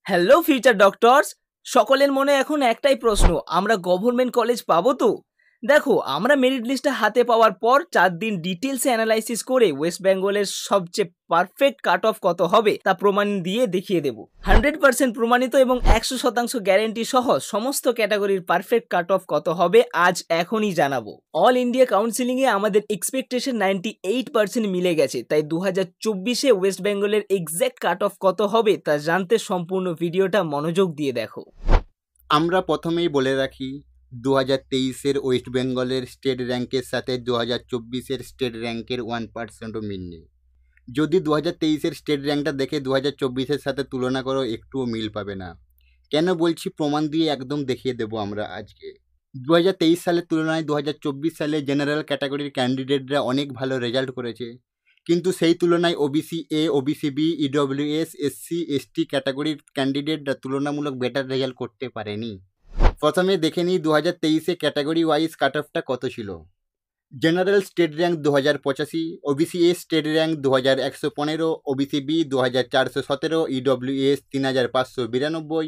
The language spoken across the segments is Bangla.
হ্যালো ফিউচার ডক্টরস, সকলের মনে এখন একটাই প্রশ্ন, আমরা গভর্নমেন্ট কলেজ পাবো তো? দেখো, আমরা মেরিট লিস্টটা হাতে পাওয়ার পর 4 দিন ডিটেলসে অ্যানালাইসিস করে ওয়েস্ট বেঙ্গলের সবচেয়ে পারফেক্ট কাট অফ কত হবে তা প্রমাণ দিয়ে দেখিয়ে দেবো। 100% প্রমাণিত এবং 100% গ্যারেন্টি সহ সমস্ত ক্যাটাগরির পারফেক্ট কাট অফ কত হবে আজ এখনই জানাবো। অল ইন্ডিয়া কাউন্সিলিংয়ে আমাদের এক্সপেকটেশন 98% মিলে গেছে, তাই 2024-এ ওয়েস্ট বেঙ্গলের এক্স্যাক্ট কাট অফ কত হবে তা জানতে সম্পূর্ণ ভিডিওটা মনোযোগ দিয়ে দেখো। আমরা প্রথমেই বলে রাখি 2023-এর ওয়েস্ট বেঙ্গলের স্টেট র্যাঙ্কের সাথে 2024-এর স্টেট র্যাঙ্কের 1%ও মিল নেই। যদি 2023-এর স্টেট র্যাঙ্কটা দেখে 2024-এর সাথে তুলনা করো, একটুও মিল পাবে না। কেন বলছি, প্রমাণ দিয়ে একদম দেখিয়ে দেবো আমরা আজকে। 2023 সালের তুলনায় 2024 সালে জেনারেল ক্যাটাগরির ক্যান্ডিডেটরা অনেক ভালো রেজাল্ট করেছে, কিন্তু সেই তুলনায় OBC A, OBC B, EWS, SC, ST ক্যাটাগরির ক্যান্ডিডেটরা তুলনামূলক বেটার রেজাল্ট করতে পারেনি। প্রথমে দেখে নিই 2023-এ ক্যাটাগরি ওয়াইজ কাট অফটা কত ছিল। General state rank 2085, OBC A state rank 2115, OBC B 2417, EWS 3592,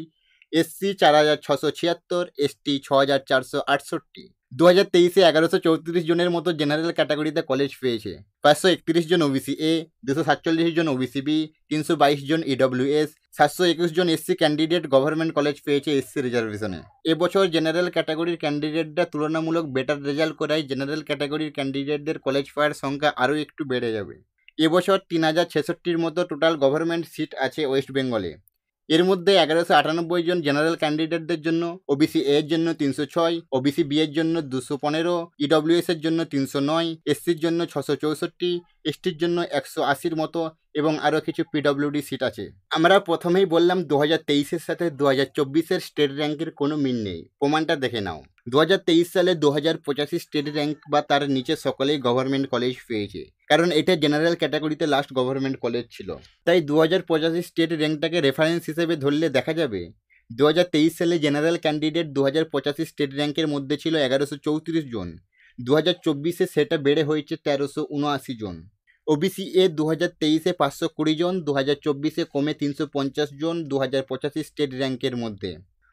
SC 4676, ST 6468। 2023-এ 1134 জনের মতো জেনারেল ক্যাটাগরিতে কলেজ পেয়েছে। 531 জন ওবিসি এ, 247 জন ওবিসি বি, 322 জন ইডব্লিউএস, 721 জন এসসি ক্যান্ডিডেট গভর্নমেন্ট কলেজ পেয়েছে এসসি রিজার্ভেশনে। এবছর জেনারেল ক্যাটাগরির ক্যান্ডিডেটরা তুলনামূলক বেটার রেজাল্ট করায় জেনারেল ক্যাটাগরির ক্যান্ডিডেটদের কলেজ পাওয়ার সংখ্যা আরও একটু বেড়ে যাবে। এবছর 3066-র মতো টোটাল গভর্নমেন্ট সিট আছে ওয়েস্ট বেঙ্গলে। এর মধ্যে 1198 জন জেনারেল ক্যান্ডিডেটদের জন্য, ওবিসি এ এর জন্য 306, ওবিসি বি এর জন্য 215, ইডব্লিউএস এর জন্য 309, এসসির জন্য 664, এসটির জন্য 180-র মতো এবং আরও কিছু পিডব্লিউডি সিট আছে। আমরা প্রথমেই বললাম 2023-এর সাথে 2024-এর স্টেট র্যাঙ্কের কোনো মিল নেই। প্রমাণটা দেখে নাও। 2023 সালে 2085 স্টেট র্যাঙ্ক বা তার নিচে সকলেই গভর্নমেন্ট কলেজ পেয়েছে, কারণ এটা জেনারেল ক্যাটাগরিতে লাস্ট গভর্নমেন্ট কলেজ ছিল। তাই 2085 স্টেট র্যাঙ্কটাকে রেফারেন্স হিসেবে ধরলে দেখা যাবে 2023 সালে জেনারেল ক্যান্ডিডেট 2085 স্টেট র্যাঙ্কের মধ্যে ছিল 1134 জন, 2024-এ সেটা বেড়ে হয়েছে 1379 জন। ওবিসি এ 2023-এ 520 জন, 2024-এ কমে 350 জন 2085 স্টেট র্যাঙ্কের মধ্যে।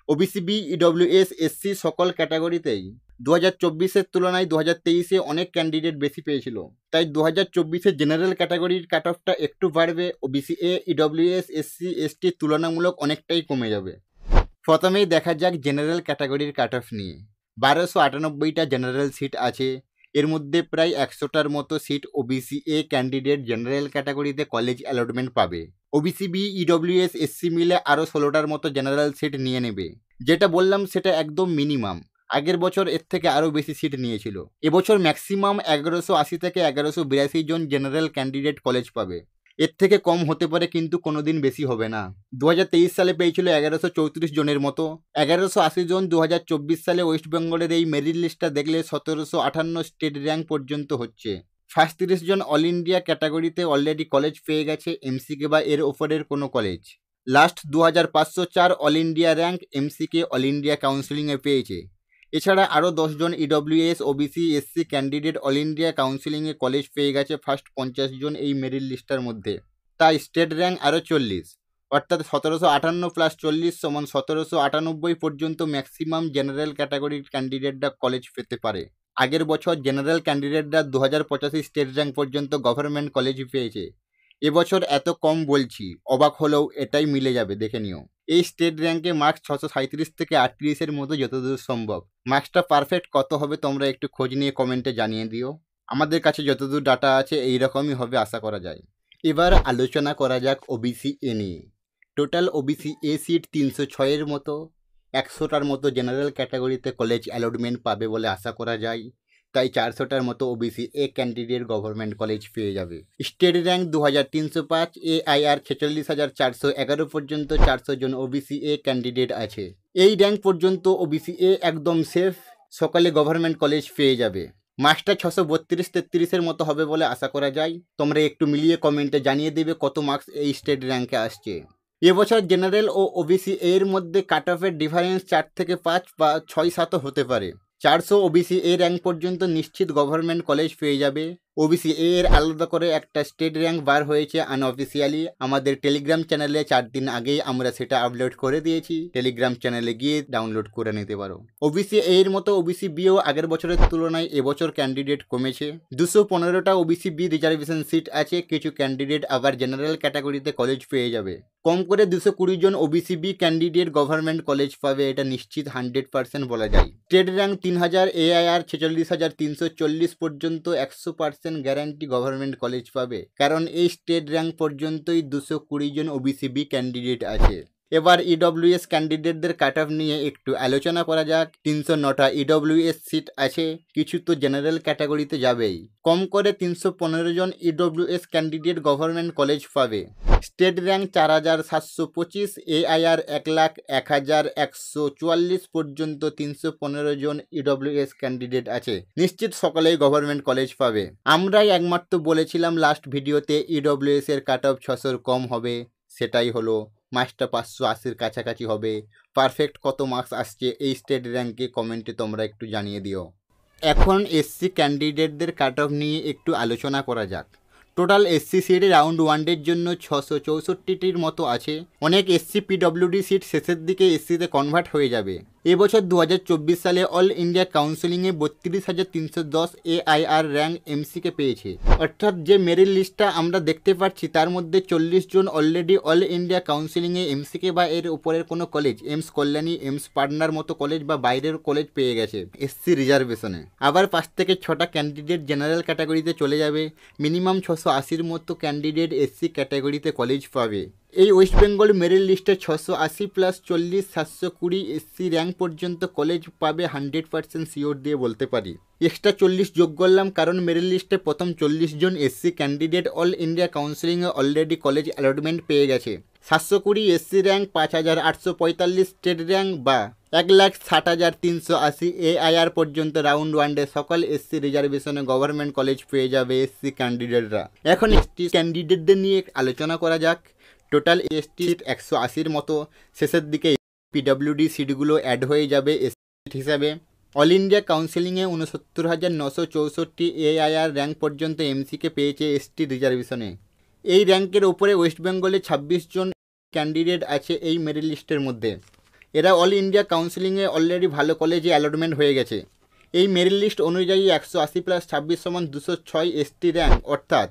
ওবিসি বি, ইডব্লিউএস, এসসি সকল ক্যাটাগরিতেই 2024-এর তুলনায় 2023-এ অনেক ক্যান্ডিডেট বেশি পেয়েছিল, তাই 2024-এ জেনারেল ক্যাটাগরির কাট অফটা একটু বাড়বে, OBC A, EWS, SC, ST তুলনামূলক অনেকটাই কমে যাবে। প্রথমেই দেখা যাক জেনারেল ক্যাটাগরির কাট অফ নিয়ে। 1298টা জেনারেল সিট আছে, এর মধ্যে প্রায় 100টার মতো seat OBC A candidate general ক্যাটাগরিতে কলেজ অ্যালটমেন্ট পাবে। ওবিসি বি, ইডব্লিউএস, এসসি মিলে আরও 16টার মতো জেনারেল সিট নিয়ে নেবে। যেটা বললাম সেটা একদম মিনিমাম, আগের বছর এর থেকে আরও বেশি সিট নিয়েছিল। এবছর ম্যাক্সিমাম 1180 থেকে 1182 জন জেনারেল ক্যান্ডিডেট কলেজ পাবে। এর থেকে কম হতে পারে, কিন্তু কোনোদিন বেশি হবে না। 2023 সালে পেয়েছিল 1134 জনের মতো। 1180 জন 2024 সালে ওয়েস্ট বেঙ্গলের এই মেরিট লিস্টটা দেখলে 1758 স্টেট র্যাঙ্ক পর্যন্ত হচ্ছে। ফার্স্ট 30 জন অল ইন্ডিয়া ক্যাটাগরিতে অলরেডি কলেজ পেয়ে গেছে, এমসিকে বা এর ওপরের কোনো কলেজ। লাস্ট 2504 অল ইন্ডিয়া র্যাঙ্ক এমসিকে অল ইন্ডিয়া কাউন্সিলিংয়ে পেয়েছে। এছাড়া আরও 10 জন EWS, OBC, SC candidate all India কাউন্সিলিংয়ে কলেজ পেয়ে গেছে ফার্স্ট 50 জন এই মেরিট লিস্টার মধ্যে। তাই স্টেট র্যাঙ্ক আরও 40, অর্থাৎ 1758 প্লাস 40 সমান 1798 পর্যন্ত ম্যাক্সিমাম জেনারেল ক্যাটাগরির ক্যান্ডিডেটরা কলেজ পেতে পারে। আগের বছর জেনারেল ক্যান্ডিডেটরা 2085 স্টেট র্যাঙ্ক পর্যন্ত গভর্নমেন্ট কলেজ পেয়েছে। এবছর এত কম বলছি, অবাক হলেও এটাই মিলে যাবে, দেখে নিও। এই স্টেট র্যাঙ্কে মার্কস 637 থেকে 38-এর মতো যতদূর সম্ভব। মার্কসটা পারফেক্ট কত হবে তোমরা একটু খোঁজ নিয়ে কমেন্টে জানিয়ে দিও। আমাদের কাছে যতদূর ডাটা আছে এইরকমই হবে আশা করা যায়। এবার আলোচনা করা যাক ওবিসি এ নিয়ে। টোটাল ওবিসি এ সিট 306-এর মতো, 100টার মতো জেনারেল ক্যাটাগরিতে কলেজ অ্যালটমেন্ট পাবে বলে আশা করা যায়। তাই 400টার মতো OBC A candidate government college পেয়ে যাবে। স্টেট র্যাঙ্ক 2305, এআইআর 46,411 পর্যন্ত 400 জন ওবিসি এ ক্যান্ডিডেট আছে। এই র্যাঙ্ক পর্যন্ত ওবিসি এ একদম সেফ, সকালে গভর্নমেন্ট কলেজ পেয়ে যাবে। মার্কসটা 632-33-এর মতো হবে বলে আশা করা যায়। তোমরা একটু মিলিয়ে কমেন্টে জানিয়ে দেবে কত মার্কস এই স্টেট র্যাঙ্কে আসছে। এবছর জেনারেল ও ওবিসি এর মধ্যে কাট অফের ডিফারেন্স 4 থেকে 5 বা 6-7 হতে পারে। 400 ওবিসি এ র্যাঙ্ক পর্যন্ত নিশ্চিত গভর্নমেন্ট কলেজ পেয়ে যাবে। ওবিসি এ এর আলাদা করে একটা স্টেট র্যাঙ্ক বার হয়েছে আনঅফিসিয়ালি, আমাদের টেলিগ্রাম চ্যানেলে 4 দিন আগেই আমরা সেটা আপলোড করে দিয়েছি, টেলিগ্রাম চ্যানেলে গিয়ে ডাউনলোড করে নিতে পারো। ওবিসি এ এর মতো ওবিসি বিও আগের বছরের তুলনায় এবছর ক্যান্ডিডেট কমেছে। 215টা ওবিসি বি রিজার্ভেশন সিট আছে, কিছু ক্যান্ডিডেট আবার জেনারেল ক্যাটাগরিতে কলেজ পেয়ে যাবে। কম করে 220 জন OBC B candidate government college পাবে, এটা নিশ্চিত 100% বলা যায়। স্টেট র্যাঙ্ক 3000, এআইআর 46,340 পর্যন্ত 100% গ্যারান্টি গভর্নমেন্ট কলেজ পাবে, কারণ এই স্টেট র্যাঙ্ক পর্যন্তই 220 জন ওবিসি বি ক্যান্ডিডেট আছে। এবার ইডব্লিউএস ক্যান্ডিডেটদের কাট অফ নিয়ে একটু আলোচনা করা যাক। 309টা ইডব্লিউএস সিট আছে, কিছু তো জেনারেল ক্যাটাগরিতে যাবেই। কম করে 315 জন ইডব্লিউএস ক্যান্ডিডেট গভর্নমেন্ট কলেজ পাবে। স্টেট র্যাঙ্ক 4725, এআইআর 1,01,144 পর্যন্ত 315 জন ইডব্লিউএস ক্যান্ডিডেট আছে, নিশ্চিত সকলেই গভর্নমেন্ট কলেজ পাবে। আমরাই একমাত্র বলেছিলাম লাস্ট ভিডিওতে ইডব্লিউএস এর কাট অফ 600 কম হবে, সেটাই হলো। মার্কসটা 580-র কাছাকাছি হবে। পারফেক্ট কত মার্কস আসছে এই স্টেট র্যাঙ্কে কমেন্টে তোমরা একটু জানিয়ে দিও। এখন এসসি ক্যান্ডিডেটদের কাট অফ নিয়ে একটু আলোচনা করা যাক। টোটাল এসসি সিট রাউন্ড 1 জন্য 664টির মতো আছে। অনেক এসসি পিডব্লিউডি সিট শেষের দিকে এসসিতে কনভার্ট হয়ে যাবে। এবছর 2024 সালে অল ইন্ডিয়া কাউন্সিলিংয়ে 32,310 এআইআর র্যাঙ্ক এমসিকে পেয়েছে। অর্থাৎ যে মেরিট লিস্টটা আমরা দেখতে পাচ্ছি তার মধ্যে 40 জন অলরেডি অল ইন্ডিয়া কাউন্সিলিংয়ে এমসিকে বা এর উপরের কোনো কলেজ, এমস কল্যাণী, এমস পাটনার মতো কলেজ বা বাইরের কলেজ পেয়ে গেছে এসসি রিজার্ভেশনে। আবার 5 থেকে 6টা ক্যান্ডিডেট জেনারেল ক্যাটাগরিতে চলে যাবে। মিনিমাম 680-র মতো ক্যান্ডিডেট এসসি ক্যাটাগরিতে কলেজ পাবে। এই ওয়েস্ট বেঙ্গল মেরিট লিস্টে 680 + 40 720 এসসি র্যাঙ্ক পর্যন্ত কলেজ পাবে 100% শিওর দিয়ে বলতে পারি। এক্সট্রা 40 যোগ করলাম কারণ মেরিট লিস্টে প্রথম 40 জন এসসি ক্যান্ডিডেট অল ইন্ডিয়া কাউন্সিলিংয়ে অলরেডি কলেজ অ্যালটমেন্ট পেয়ে গেছে। 720 এসসি র্যাঙ্ক 5,845 স্টেট র্যাঙ্ক বা 1,60,380 এআইআর পর্যন্ত রাউন্ড 1 সকল এসসি রিজার্ভেশনে গভর্নমেন্ট কলেজ পেয়ে যাবে এসসি ক্যান্ডিডেটরা। এখন এসটি ক্যান্ডিডেটদের নিয়ে আলোচনা করা যাক। টোটাল এসটি সিট 180-র মতো। শেষের দিকে পিডব্লিউডি সিটগুলো অ্যাড হয়ে যাবে এসসি সিট হিসাবে। অল ইন্ডিয়া কাউন্সিলিংয়ে 69,964 এআইআর র্যাঙ্ক পর্যন্ত এমসিকে পেয়েছে এসটি রিজার্ভেশনে। এই র্যাঙ্কের ওপরে ওয়েস্ট বেঙ্গলে 26 জন ক্যান্ডিডেট আছে এই মেরিট লিস্টের মধ্যে। এরা অল ইন্ডিয়া কাউন্সিলিংয়ে অলরেডি ভালো কলেজে অ্যালটমেন্ট হয়ে গেছে। এই মেরিট লিস্ট অনুযায়ী 180 + 26 = 206 এসটি র্যাঙ্ক, অর্থাৎ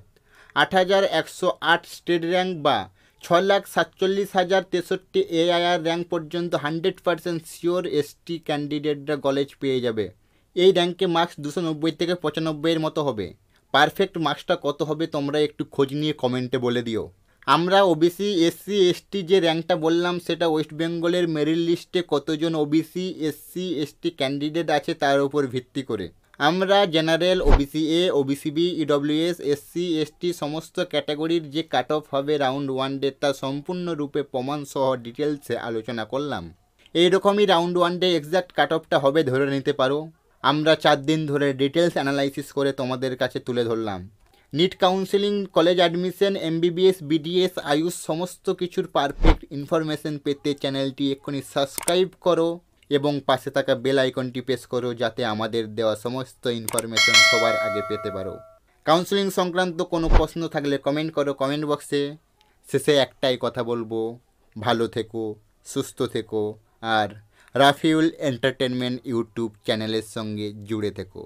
8,108 স্টেট র্যাঙ্ক বা 6,47,063 এআইআর র্যাঙ্ক পর্যন্ত 100% শিওর এসটি ক্যান্ডিডেটরা কলেজ পেয়ে যাবে। এই র্যাঙ্কে মার্কস 290 থেকে 95-এর মতো হবে। পারফেক্ট মার্কসটা কত হবে তোমরা একটু খোঁজ নিয়ে কমেন্টে বলে দিও। আমরা ওবিসি এসসি এসটি যে র্যাঙ্কটা বললাম সেটা ওয়েস্ট বেঙ্গলের মেরিট লিস্টে কতজন ওবিসি এসসি এসটি ক্যান্ডিডেট আছে তার উপর ভিত্তি করে। আমরা general, OBC A, OBC B, EWS, SC ST সমস্ত ক্যাটাগরির যে কাট অফ হবে রাউন্ড 1 তা সম্পূর্ণরূপে প্রমাণসহ ডিটেলসে আলোচনা করলাম। এইরকমই রাউন্ড 1 এক্স্যাক্ট কাট অফটা হবে ধরে নিতে পারো। আমরা 4 দিন ধরে ডিটেলস অ্যানালাইসিস করে তোমাদের কাছে তুলে ধরলাম। NEET counselling, college admission, MBBS, BDS, AYUSH সমস্ত কিছুর পারফেক্ট ইনফরমেশন পেতে চ্যানেলটি এক্ষুনি সাবস্ক্রাইব করো এবং পাশে থাকা বেল আইকনটি প্রেস করো যাতে আমাদের দেওয়া সমস্ত ইনফরমেশন সবার আগে পেতে পারো। কাউন্সিলিং সংক্রান্ত কোনো প্রশ্ন থাকলে কমেন্ট করো কমেন্ট বক্সে। শেষে একটাই কথা বলবো, ভালো থেকো, সুস্থ থেকো আর রাফিউল এন্টারটেনমেন্ট ইউটিউব চ্যানেলের সঙ্গে জুড়ে থেকো।